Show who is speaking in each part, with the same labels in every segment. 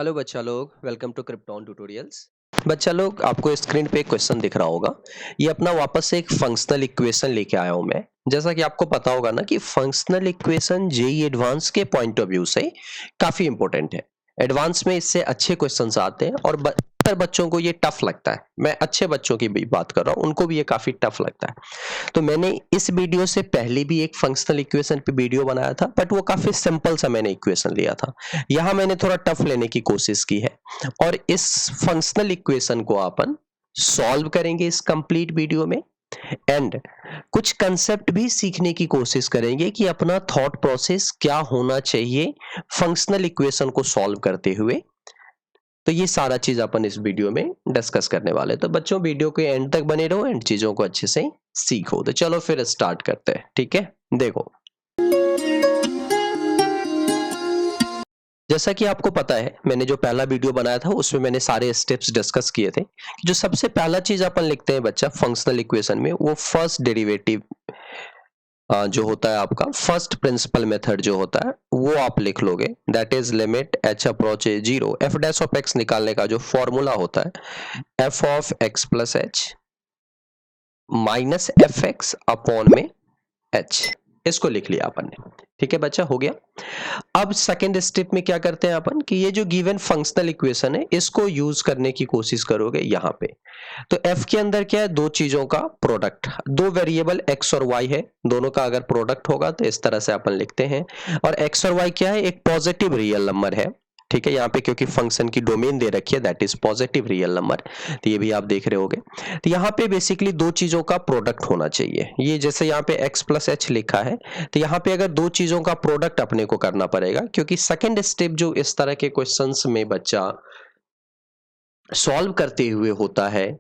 Speaker 1: Hello बच्चा लोग, welcome to krypton tutorials. बच्चा लोग, आपको स्क्रीन पे एक क्वेश्चन दिख रहा होगा। ये अपना वापस से एक फंक्शनल इक्वेशन लेके आया हूं मैं। जैसा कि आपको पता होगा ना कि फंक्शनल इक्वेशन जेईई एडवांस के पॉइंट ऑफ व्यू से काफी इंपॉर्टेंट है। एडवांस में इससे अच्छे क्वेश्चंस आते हैं और अक्सर बच्चों को ये टफ लगता है। मैं अच्छे बच्चों की भी बात कर रहा हूँ, उनको भी ये काफी टफ लगता है। तो मैंने इस वीडियो से पहले भी एक फंक्शनल इक्वेशन पे वीडियो बनाया था, बट वो काफी सिंपल सा मैंने इक्वेशन लिया था। यहाँ मैंने थोड़ा टफ लेने की कोशिश की है और इस फंक्शनल इक्वेशन को अपन सॉल्व करेंगे इस कंप्लीट वीडियो में। एंड कुछ कंसेप्ट भी सीखने की कोशिश करेंगे कि अपना थॉट प्रोसेस क्या होना चाहिए फंक्शनल इक्वेशन को सॉल्व करते हुए। तो ये सारा चीज अपन इस वीडियो में डिस्कस करने वाले हैं। तो बच्चों, वीडियो के एंड तक बने रहो एंड चीजों को अच्छे से सीखो। तो चलो फिर स्टार्ट करते हैं, ठीक है। देखो, जैसा कि आपको पता है, मैंने जो पहला वीडियो बनाया था उसमें मैंने सारे स्टेप्स डिस्कस किए थे। जो सबसे पहला चीज अपन लिखते हैं बच्चा फंक्शनल इक्वेशन में, वो फर्स्ट डेरिवेटिव जो होता है आपका फर्स्ट प्रिंसिपल मेथड जो होता है वो आप लिख लोगे। That is limit h approach zero, F dash of x निकालने का जो फॉर्मूला होता है F of x plus h minus f x upon में एच। इसको लिख लिया अपन ने, ठीक है बच्चा, हो गया। अब सेकेंड स्टेप में क्या करते हैं अपन कि ये जो गिवन फंक्शनल इक्वेशन है इसको यूज करने की कोशिश करोगे यहाँ पे। तो f के अंदर क्या है, दो चीजों का प्रोडक्ट, दो वेरिएबल x और y है, दोनों का अगर प्रोडक्ट होगा तो इस तरह से अपन लिखते हैं। और x और y क्या है, एक पॉजिटिव रियल नंबर है, ठीक है। यहाँ पे क्योंकि फंक्शन की डोमेन दे रखी है that is positive real number, तो ये भी आप देख रहे होगे। तो यहाँ पे बेसिकली दो चीजों का प्रोडक्ट होना चाहिए। ये जैसे यहाँ पे x प्लस एच लिखा है, तो यहाँ पे अगर दो चीजों का प्रोडक्ट अपने को करना पड़ेगा, क्योंकि सेकेंड स्टेप जो इस तरह के क्वेश्चंस में बच्चा सॉल्व करते हुए होता है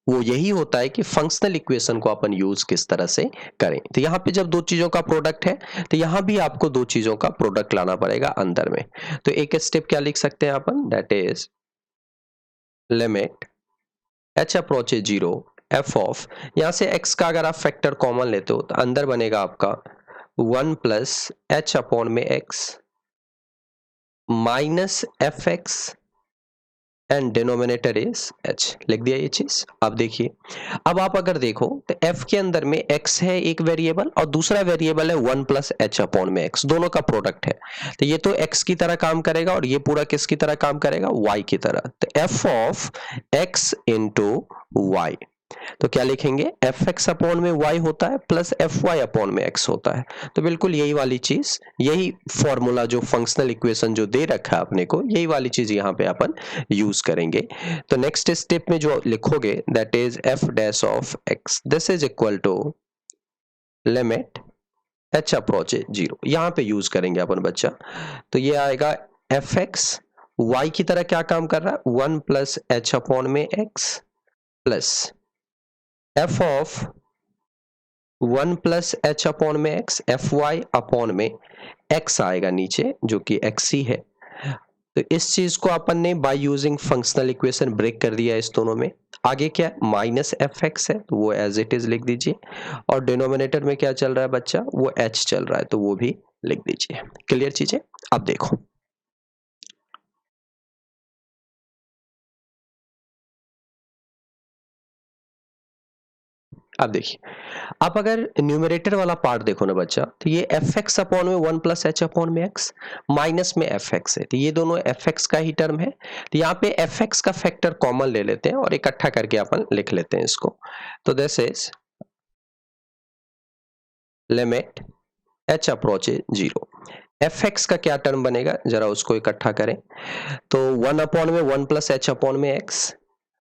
Speaker 1: वो यही होता है कि फंक्शनल इक्वेशन को अपन यूज किस तरह से करें। तो यहाँ पे जब दो चीजों का प्रोडक्ट है तो यहाँ भी आपको दो चीजों का प्रोडक्ट लाना पड़ेगा अंदर में। तो एक स्टेप क्या लिख सकते हैं अपन, that is limit h approach zero f of, यहाँ से एक्स का अगर आप फैक्टर कॉमन लेते हो तो अंदर बनेगा आपका 1 प्लस एच अपॉन में x minus f x and denominator is H. लिख दिया ये चीज। अब देखिए, अब आप अगर देखो तो f के अंदर में x है एक वेरिएबल और दूसरा वेरिएबल है 1 प्लस एच अपॉन में x, दोनों का प्रोडक्ट है। तो ये तो x की तरह काम करेगा और ये पूरा किसकी तरह काम करेगा, y की तरह। तो f of x into y, तो क्या लिखेंगे, एफ एक्स अपॉन में y होता है प्लस एफ वाई अपॉन में x होता है। तो बिल्कुल यही वाली चीज, यही फॉर्मूला जो फंक्शनल इक्वेशन जो दे रखा है अपने को, यही वाली चीज यहाँ पे अपन यूज करेंगे। तो नेक्स्ट स्टेप में जो लिखोगे that is f dash of x, this is equal to limit h approach zero, यहाँ पे यूज करेंगे अपन बच्चा। तो ये आएगा एफ एक्स वाई की तरह क्या काम कर रहा है, 1 प्लस एच अपॉन में x plus F of 1 plus H upon में एक्स एफ वाई अपॉन में एक्स आएगा नीचे जो कि एक्स ही है। तो इस चीज को अपन ने by using functional equation break कर दिया इस दोनों में। आगे क्या है, माइनस एफ एक्स है तो वो एज इट इज लिख दीजिए, और डिनोमिनेटर में क्या चल रहा है बच्चा, वो एच चल रहा है तो वो भी लिख दीजिए। क्लियर चीजें। अब देखो, अब देखिए, आप अगर न्यूमरेटर वाला पार्ट देखो ना बच्चा, तो ये एफ एक्स अपॉन में 1 प्लस एच अपॉन में एक्स माइनस में एफ एक्स है, तो ये दोनों एफ एक्स का ही टर्म है। तो यहाँ पे एफ एक्स का फैक्टर कॉमन ले लेते हैं और इकट्ठा करके अपन लिख लेते हैं इसको। तो this is limit h approach zero, F x का क्या टर्म बनेगा, जरा उसको इकट्ठा करें। तो 1 अपॉन में 1 प्लस एच अपॉन में एक्स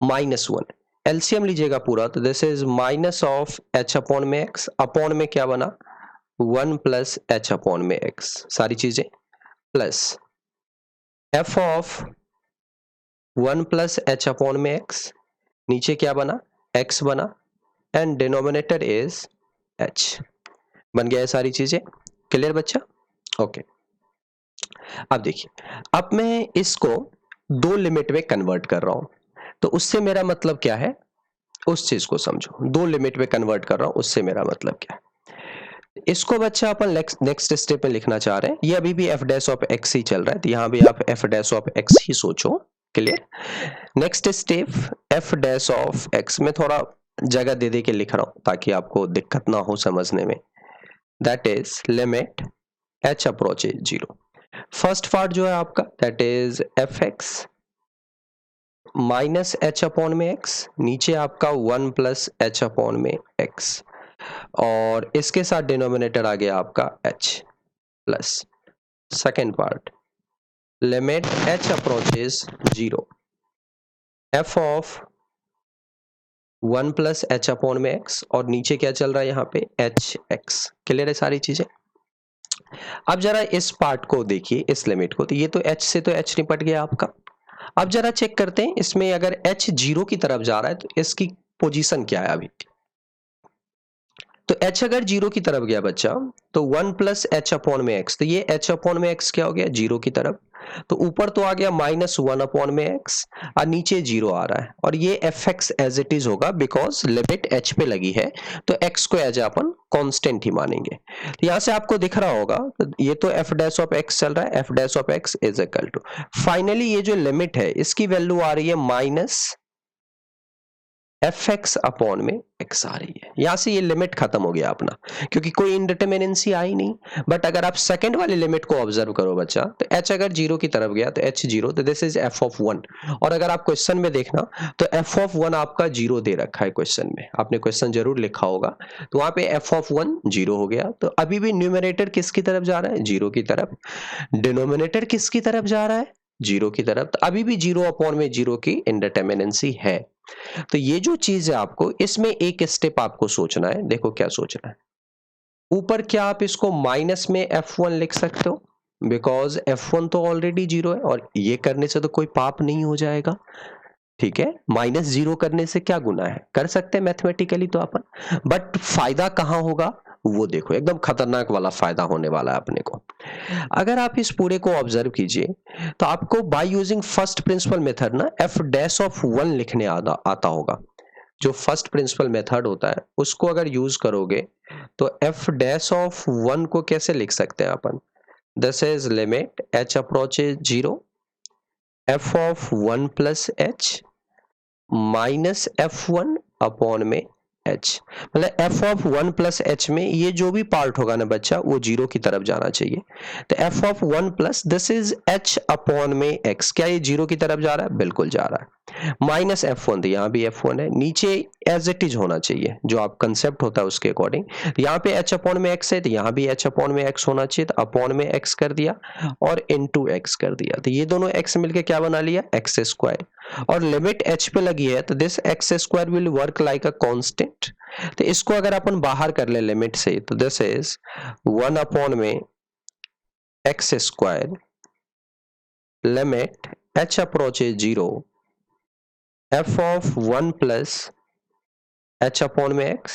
Speaker 1: माइनस 1, एलसीएम लीजिएगा पूरा, तो this is minus of H upon में एक्स अपॉन में क्या बना, 1 प्लस एच अपॉन में एक्स, सारी चीजें plus F of 1 plus H upon में एक्स, नीचे क्या बना, एक्स बना, एंड डिनोमिनेटर इज एच। बन गया है सारी चीजें। क्लियर बच्चा, ओके। अब देखिए, अब मैं इसको दो लिमिट में कन्वर्ट कर रहा हूं, तो उससे मेरा मतलब क्या है, उस चीज को समझो। दो लिमिट में कन्वर्ट कर रहा हूं, उससे मेरा मतलब क्या है। इसको बच्चा अपन नेक्स्ट स्टेप में लिखना चाह रहे हैं, ये अभी भी एफ डैश ऑफ एक्स ही चल रहा है, तो यहाँ भी आप एफ डैश ऑफ एक्स ही सोचो। Clear. Next step F dash of x में थोड़ा जगह दे दे के लिख रहा हूं ताकि आपको दिक्कत ना हो समझने में। That is limit H approaches 0। First part जो है आपका that is F x minus H upon में एक्स, नीचे आपका 1 प्लस एच अपॉन में एक्स, और इसके साथ डिनोमिनेटर आ गया आपका h plus second part limit h approaches 0 f of 1 plus H upon में x, और नीचे क्या चल रहा है यहाँ पे एच एक्स। क्लियर है सारी चीजें। अब जरा इस पार्ट को देखिए, इस लिमिट को, तो ये तो h से तो h निपट गया आपका। अब जरा चेक करते हैं इसमें अगर h 0 की तरफ जा रहा है तो इसकी पोजीशन क्या है अभी। तो h अगर 0 की तरफ गया बच्चा तो 1 प्लस एच अपॉन में x, तो ये h अपॉन में x क्या हो गया 0 की तरफ, तो ऊपर तो आ गया -1 अपॉन में x और नीचे 0 आ रहा है, और ये fx एज इट इज होगा बिकॉज लिमिट h पे लगी है, तो x को एज अपन कांस्टेंट ही मानेंगे। तो यहां से आपको दिख रहा होगा तो ये तो f डैश ऑफ x चल रहा है, f dash of x is equal to, finally ये जो लिमिट है इसकी वैल्यू आ रही है माइनस एफ एक्स अपॉन में एक्स आ रही है। यहां से ये लिमिट खत्म हो गया अपना, क्योंकि कोई इंडिटरमिनेंसी आई नहीं। बट अगर आप सेकंड वाली लिमिट को ऑब्जर्व करो बच्चा, तो h अगर 0 की तरफ गया तो h 0, तो दिस इज f ऑफ 1, और अगर आप क्वेश्चन में देखना तो f ऑफ 1 आपका 0 दे रखा है क्वेश्चन में, आपने क्वेश्चन जरूर लिखा होगा, तो वहां पे f ऑफ 1 0 हो गया। तो अभी भी न्यूमरेटर किसकी तरफ जा रहा है 0 की तरफ, डिनोमिनेटर किसकी तरफ जा रहा है 0 की तरफ, तो अभी भी 0 अपॉन में 0 की इंडिटरमिनेंसी है। तो ये जो चीज है आपको इसमें एक स्टेप आपको सोचना है। देखो क्या सोचना है, ऊपर क्या आप इसको माइनस में f1 लिख सकते हो, बिकॉज f1 तो ऑलरेडी 0 है, और ये करने से तो कोई पाप नहीं हो जाएगा। ठीक है, -0 करने से क्या गुना है, कर सकते हैं मैथमेटिकली तो अपन, बट फायदा कहां होगा वो देखो, एकदम खतरनाक वाला फायदा होने वाला है अपने को। अगर आप इस पूरे को ऑब्जर्व कीजिए तो आपको by using first principle method ना f डैश ऑफ 1 लिखने आता होगा। जो फर्स्ट प्रिंसिपल मेथड होता है उसको अगर यूज करोगे तो f डैश ऑफ 1 को कैसे लिख सकते हैं अपन, this is limit h approaches 0 f of 1 plus h minus f1 upon में h, मतलब f ऑफ 1 प्लस एच में ये जो भी पार्ट होगा ना बच्चा वो 0 की तरफ जाना चाहिए। तो f of 1 plus this is h upon में x, क्या ये 0 की तरफ जा रहा है, बिल्कुल जा रहा है। माइनस f1, तो यहाँ भी f1 है, नीचे एज इट इज होना चाहिए जो आप कंसेप्ट होता है उसके अकॉर्डिंग। यहाँ पे h अपॉन में x है तो यहाँ भी h अपॉन में x होना चाहिए, तो अपॉन में x कर दिया और इनटू x कर दिया, तो ये दोनों x मिलके क्या बना लिया एक्स स्क्वायर, और लिमिट h पे लगी है तो this x square will work like a constant. तो इसको अगर अपन बाहर कर ले लिमिट से तो दिस इज 1 अपॉन में x square limit h approaches 0 f of 1 plus h upon में x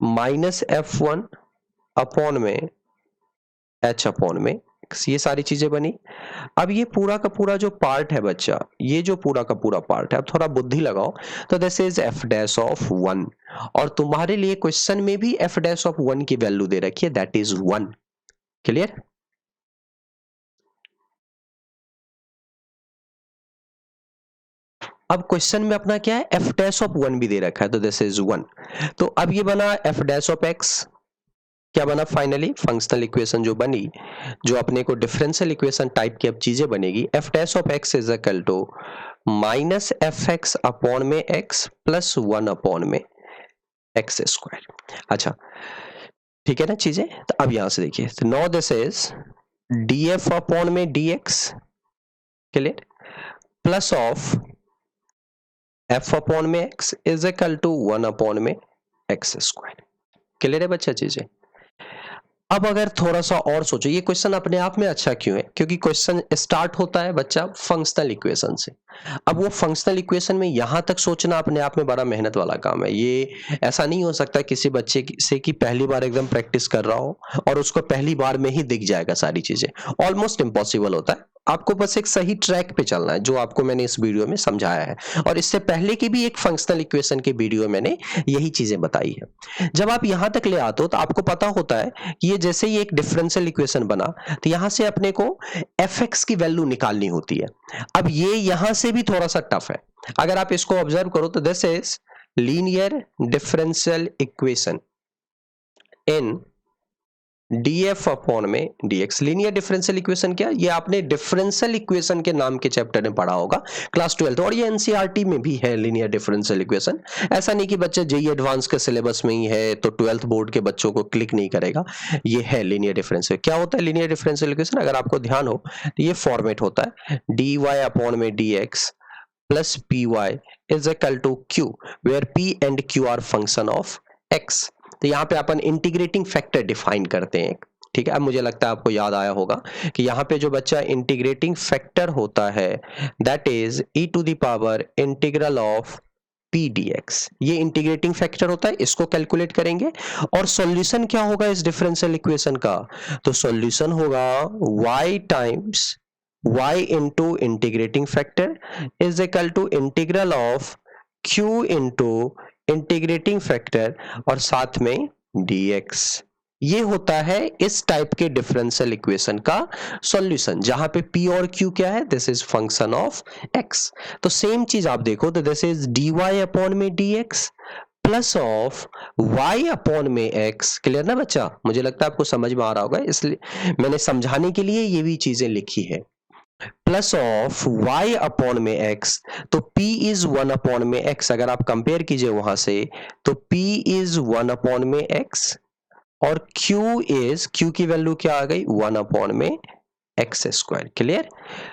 Speaker 1: माइनस f1 अपॉन में h अपॉन में x, ये सारी चीजें बनी। अब ये पूरा का पूरा जो पार्ट है बच्चा, ये जो पूरा का पूरा पार्ट है, अब थोड़ा बुद्धि लगाओ, तो this is f dash of 1, और तुम्हारे लिए क्वेश्चन में भी f डैश ऑफ 1 की वैल्यू दे रखी है, दैट इज 1। क्लियर। अब क्वेश्चन में अपना क्या है f डैश ऑफ 1 भी दे रखा है, तो दिस इज 1। तो अब ये बना f डैश ऑफ x, क्या बना फाइनली फंक्शनल इक्वेशन जो बनी, जो अपने को डिफरेंशियल इक्वेशन टाइप की अब चीजें बनेगी, f dash of x is equal to minus f x upon में x प्लस 1 अपॉन में एक्स स्क्वायर। अच्छा ठीक है ना चीजें, तो अब यहां से देखिए, तो no this is df upon में dx, clear, plus of f upon में x is equal to 1 upon में एक्स स्क्वायर। क्लियर है बच्चा चीजें। अब अगर थोड़ा सा और सोचो, ये क्वेश्चन अपने आप में अच्छा क्यों है, क्योंकि क्वेश्चन स्टार्ट होता है बच्चा फंक्शनल इक्वेशन से। अब वो फंक्शनल इक्वेशन में यहां तक सोचना अपने आप में बड़ा मेहनत वाला काम है। ये ऐसा नहीं हो सकता किसी बच्चे से कि पहली बार एकदम प्रैक्टिस कर रहा हो और उसको पहली बार में ही दिख जाएगा सारी चीजें, ऑलमोस्ट इम्पॉसिबल होता है। आपको बस एक सही ट्रैक पे चलना है, जो आपको मैंने इस वीडियो में समझाया है। और इससे पहले की भी एक फंक्शनल इक्वेशन के वीडियो मैंने यही चीजें बताई है। जब आप यहां तक ले आते हो तो आपको पता होता है कि ये जैसे ही एक डिफरेंशियल इक्वेशन बना, तो यहां से अपने को fx की वैल्यू निकालनी होती है। अब ये यहां से भी थोड़ा सा टफ है। अगर आप इसको ऑब्जर्व करो तो this is linear differential equation in df upon में dx। लीनियर डिफरेंशियल इक्वेशन क्या, ये आपने डिफरेंशियल इक्वेशन के नाम के चैप्टर में पढ़ा होगा क्लास 12, और ये एनसीईआरटी में भी है लीनियर डिफरेंशियल इक्वेशन। ऐसा नहीं कि बच्चे जेईई एडवांस के सिलेबस में ही है तो 12th बोर्ड के बच्चों को क्लिक नहीं करेगा। ये है लीनियर डिफरेंशियल। क्या होता है लीनियर डिफरेंशियल इक्वेशन, अगर आपको ध्यान हो तो ये फॉर्मेट होता है dy अपॉन में dx plus py is equal to q, where p and q are function of x। तो यहाँ पे अपन इंटीग्रेटिंग फैक्टर डिफाइन करते हैं, ठीक है। अब मुझे लगता है आपको याद आया होगा कि यहाँ पे जो बच्चा इंटीग्रेटिंग फैक्टर होता है that is e to the power integral of p dx। ये इंटीग्रेटिंग फैक्टर होता है, इसको कैलकुलेट करेंगे। और सॉल्यूशन क्या होगा इस डिफरेंशियल इक्वेशन का, तो सॉल्यूशन होगा y times y into integrating factor is equal to integral of q into integrating factor और साथ में dx। ये होता है इस टाइप के डिफरेंशियल इक्वेशन का सॉल्यूशन, जहां पे p और q क्या है, this is function of x। तो सेम चीज आप देखो तो दिस इज dy अपॉन में dx plus of y upon में x। क्लियर ना बच्चा, मुझे लगता है आपको समझ में आ रहा होगा, इसलिए मैंने समझाने के लिए ये भी चीजें लिखी है। प्लस ऑफ y अपॉन में x, तो p इज 1 अपॉन में x। अगर आप कंपेयर कीजिए वहां से तो p इज 1 अपॉन में x और q की वैल्यू क्या आ गई 1 अपॉन में एक्स स्क्वायर। क्लियर।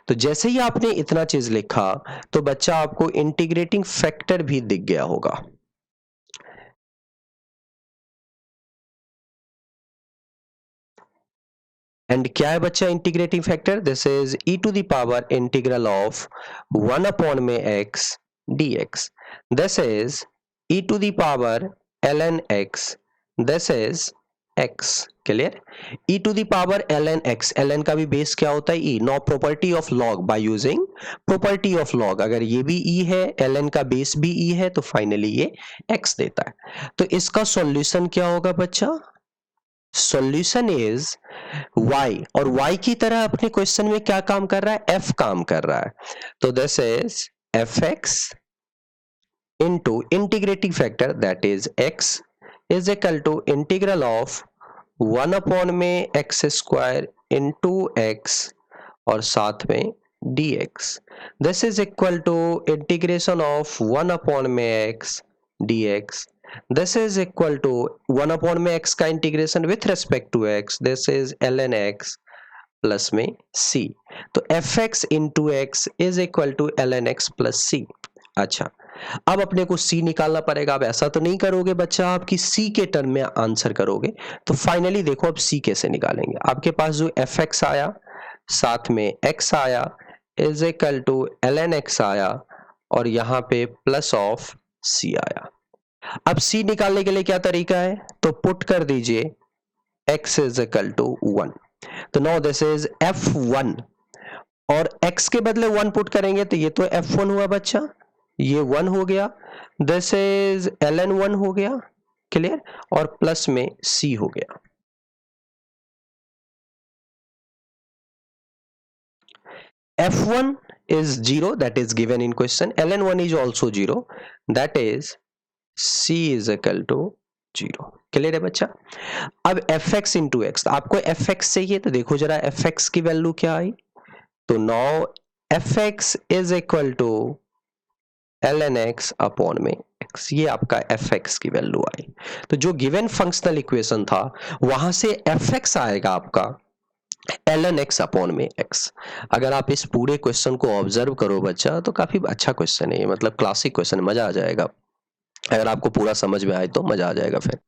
Speaker 1: तो जैसे ही आपने इतना चीज लिखा तो बच्चा आपको इंटीग्रेटिंग फैक्टर भी दिख गया होगा। एंड क्या है बच्चा integrating factor, this is e to the power integral of 1 upon में x dx। This is e to the power ln x, this is x। Clear. e to the power ln x, ln का भी base क्या होता है e, no property of log by using property of log। अगर ये भी e है, ln का बेस भी e है, तो फाइनली ये x देता है। तो इसका सॉल्यूशन क्या होगा बच्चा, सॉल्यूशन इज y, और y की तरह अपने क्वेश्चन में क्या काम कर रहा है, f काम कर रहा है। तो this is fx into integrating factor that is x is equal to integral of 1 upon में एक्स स्क्वायर इंटू x और साथ में dx। This is equal to integration of 1 upon में x dx। This is equal to 1 upon में x का integration with respect to x, this is ln x plus में c। तो fx into x is equal to ln x plus c। अच्छा, अब अपने को c निकालना पड़ेगा। अब ऐसा तो नहीं करोगे बच्चा आप कि c के टर्म में आंसर करोगे, तो फाइनली देखो अब c कैसे निकालेंगे। आपके पास जो fx आया साथ में x आया is equal to ln x आया और यहाँ पे प्लस ऑफ c आया। अब c निकालने के लिए क्या तरीका है, तो पुट कर दीजिए x इज इक्वल टू 1। तो नाउ दिस इज f1 और x के बदले 1 पुट करेंगे तो ये तो f1 हुआ बच्चा, ये 1 हो गया, दिस इज ln1 हो गया। क्लियर। और प्लस में c हो गया। f1 is 0 that is given in question, ln1 is also 0 that is c is equal to 0। Clear है बच्चा। अब fx इंटू एक्स, आपको fx चाहिए तो देखो जरा fx की वैल्यू क्या आई, तो now fx is equal to ln x upon में x, ये आपका fx की वैल्यू आई। तो जो गिवन फंक्शनल इक्वेशन था वहां से fx आएगा आपका ln x अपॉन में x। अगर आप इस पूरे क्वेश्चन को ऑब्जर्व करो बच्चा तो काफी अच्छा क्वेश्चन है, मतलब क्लासिक क्वेश्चन, मजा आ जाएगा। अगर आपको पूरा समझ में आए तो मजा आ जाएगा। फिर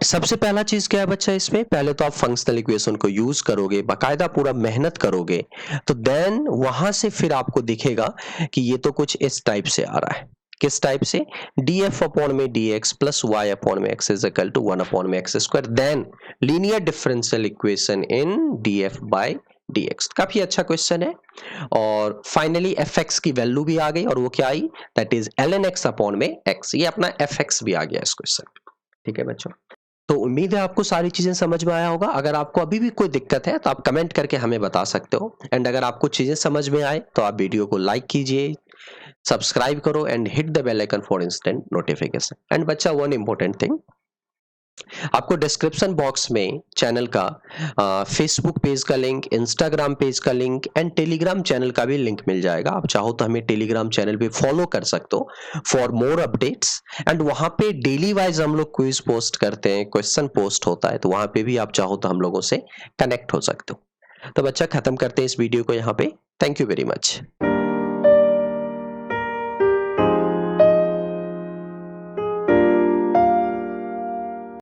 Speaker 1: सबसे पहला चीज क्या है बच्चा, इसमें पहले तो आप फंक्शनल इक्वेशन को यूज करोगे, बाकायदा पूरा मेहनत करोगे, तो देन वहां से फिर आपको दिखेगा कि ये तो कुछ इस टाइप से आ रहा है। किस टाइप से, df अपॉन में dx प्लस y अपॉन में x is equal to 1 upon में x square, then linear differential equation in df by dx। काफी अच्छा क्वेश्चन है। और फाइनली fx की वैल्यू भी आ गई और वो क्या आई, that is ln x upon में x। ये अपना fx भी आ गया इस क्वेश्चन में। ठीक है बच्चों, तो उम्मीद है आपको सारी चीजें समझ में आया होगा। अगर आपको अभी भी कोई दिक्कत है तो आप कमेंट करके हमें बता सकते हो। एंड अगर आपको चीजें समझ में आए तो आप वीडियो को लाइक कीजिए, सब्सक्राइब करो and hit the bell icon for instant notification. And बच्चा वन इंपॉर्टेंट थिंग, आपको डिस्क्रिप्शन बॉक्स में चैनल का फेसबुक पेज का लिंक, इंस्टाग्राम पेज का लिंक एंड टेलीग्राम चैनल का भी लिंक मिल जाएगा। आप चाहो तो हमें टेलीग्राम चैनल पे फॉलो कर सकते हो फॉर मोर अपडेट्स। एंड वहां पे डेली वाइज हम लोग क्विज पोस्ट करते हैं, क्वेश्चन पोस्ट होता है, तो वहां पे भी आप चाहो तो हम लोगों से कनेक्ट हो सकते हो। तो बच्चा खत्म करते हैं इस वीडियो को यहाँ पे। Thank you very much.